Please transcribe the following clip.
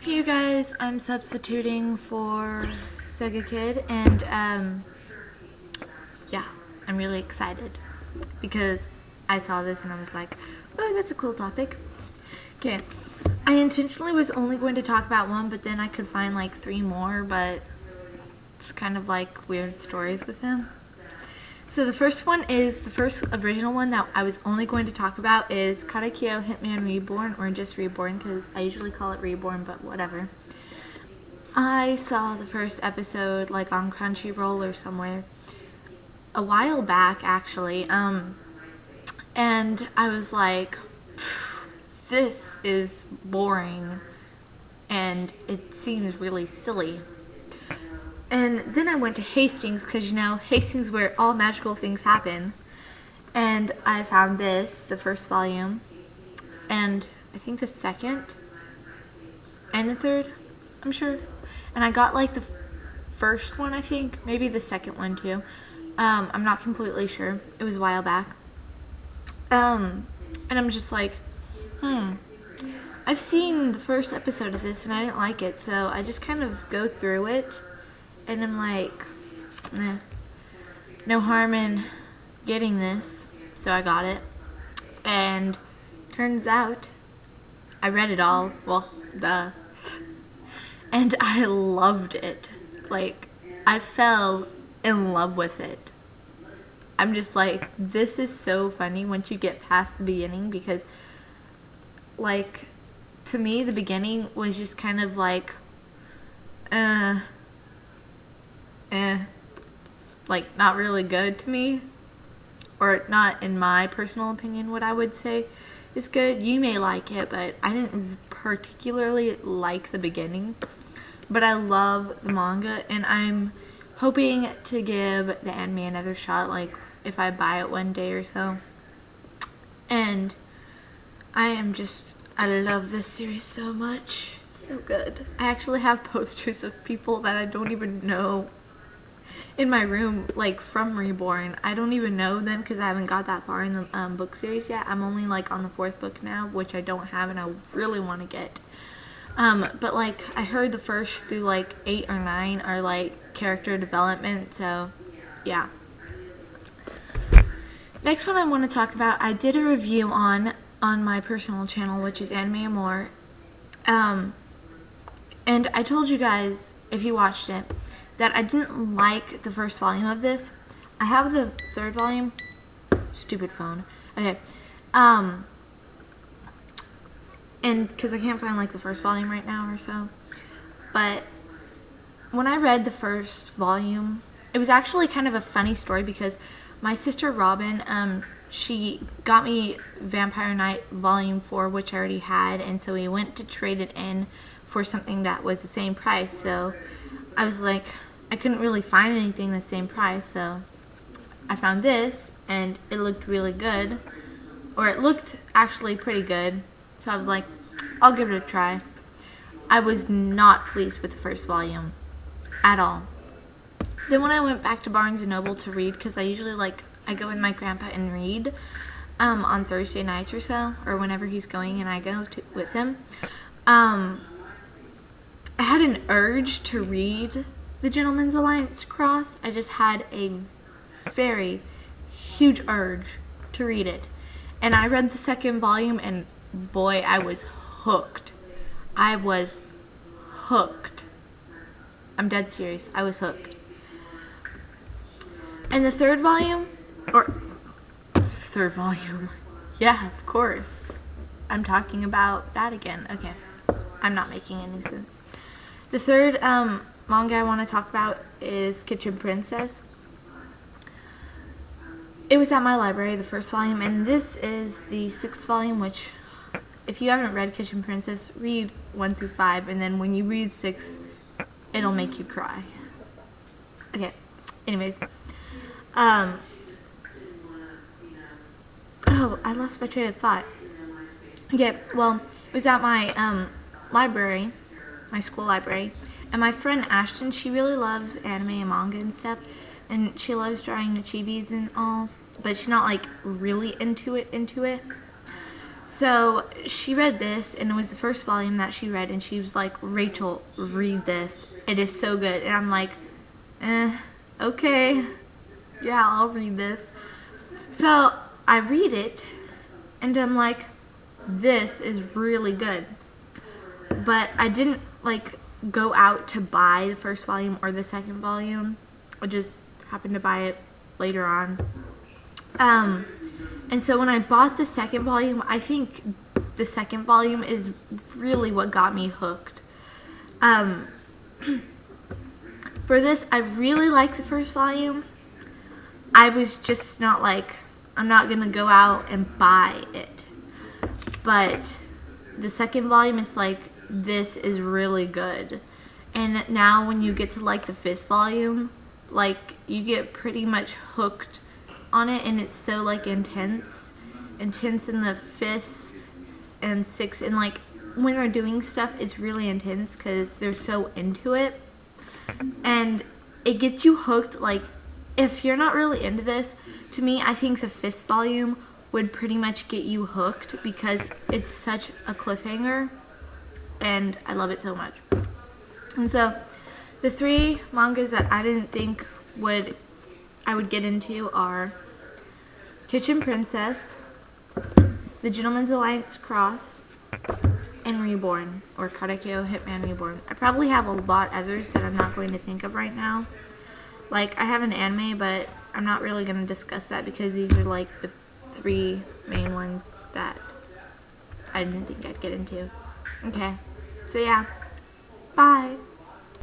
Hey you guys, I'm substituting for Segakid and yeah, I'm really excited because I saw this and I was like, oh, that's a cool topic. Okay, I intentionally was only going to talk about one, but then I could find like 3 more, but it's kind of like weird stories with them. So the first one is, the first original one that I was only going to talk about is Karakyo Hitman Reborn, or just Reborn because I usually call it Reborn, but whatever. I saw the first episode like on Crunchyroll or somewhere a while back actually, and I was like, this is boring and it seems really silly. And then I went to Hastings because, you know, Hastings is where all magical things happen. And I found this, the first volume, and I think the second and the third, I'm sure. And I got like the first one, I think, maybe the second one too. I'm not completely sure. It was a while back. And I'm just like, I've seen the first episode of this and I didn't like it, so I just kind of go through it. And I'm like, no harm in getting this. So I got it. And turns out I read it all. Well, duh. And I loved it. Like, I fell in love with it. I'm just like, this is so funny once you get past the beginning because, like, to me, the beginning was just kind of like, like not really good to me, or not in my personal opinion what I would say is good. You may like it, but I didn't particularly like the beginning. But I love the manga and I'm hoping to give the anime another shot, like if I buy it one day or so. And I love this series so much. It's so good. I actually have posters of people that I don't even know in my room, like from Reborn. I don't even know them because I haven't got that far in the book series yet. I'm only like on the 4th book now, which I don't have and I really want to get. But like I heard the first through like 8 or 9 are like character development, so yeah. Next one I want to talk about, I did a review on my personal channel, which is Anime and More. And I told you guys, if you watched it, that I didn't like the first volume of this. I have the 3rd volume. Stupid phone. Okay. And because I can't find like the first volume right now or so. But when I read the first volume, it was actually kind of a funny story because my sister Robin, she got me Vampire Knight Volume 4, which I already had, and so we went to trade it in for something that was the same price. So I was like, I couldn't really find anything the same price, so I found this, and it looked really good, or it looked actually pretty good, so I was like, I'll give it a try. I was not pleased with the first volume at all. Then when I went back to Barnes & Noble to read, because I usually I go with my grandpa and read on Thursday nights or so, or whenever he's going and I go with him, I had an urge to read The Gentleman's Alliance Cross. I just had a very huge urge to read it. And I read the 2nd volume and boy, I was hooked. I was hooked. I'm dead serious. I was hooked. And the 3rd volume, yeah, of course. I'm talking about that again. Okay. I'm not making any sense. The 3rd manga I want to talk about is Kitchen Princess. It was at my library, the 1st volume, and this is the 6th volume, which, if you haven't read Kitchen Princess, read 1 through 5, and then when you read 6, it'll make you cry. Okay, anyways. Oh, I lost my train of thought. Okay, well, it was at my library, my school library, and my friend Ashton, she really loves anime and manga and stuff, and she loves drawing chibis and all, but she's not like really into it. So she read this, and it was the first volume that she read, and she was like, Rachel, read this. It is so good. And I'm like, okay. Yeah, I'll read this. So I read it, and I'm like, this is really good. But I didn't like go out to buy the first volume or the second volume. I just happened to buy it later on. And so when I bought the second volume, I think the second volume is really what got me hooked. For this, I really like the first volume. I was just not like, I'm not going to go out and buy it. But the second volume, it's like, this is really good. And now when you get to like the fifth volume, like you get pretty much hooked on it, and it's so like intense in the fifth and sixth, and like when they're doing stuff, it's really intense because they're so into it, and it gets you hooked. Like if you're not really into this, to me, I think the fifth volume would pretty much get you hooked because it's such a cliffhanger, and I love it so much. And so the three mangas that I didn't think I would get into are Kitchen Princess, The Gentleman's Alliance Cross, and Reborn, or Katekyo Hitman Reborn. I probably have a lot others that I'm not going to think of right now. Like, I have an anime, but I'm not really going to discuss that because these are like the three main ones that I didn't think I'd get into. Okay, so yeah, bye.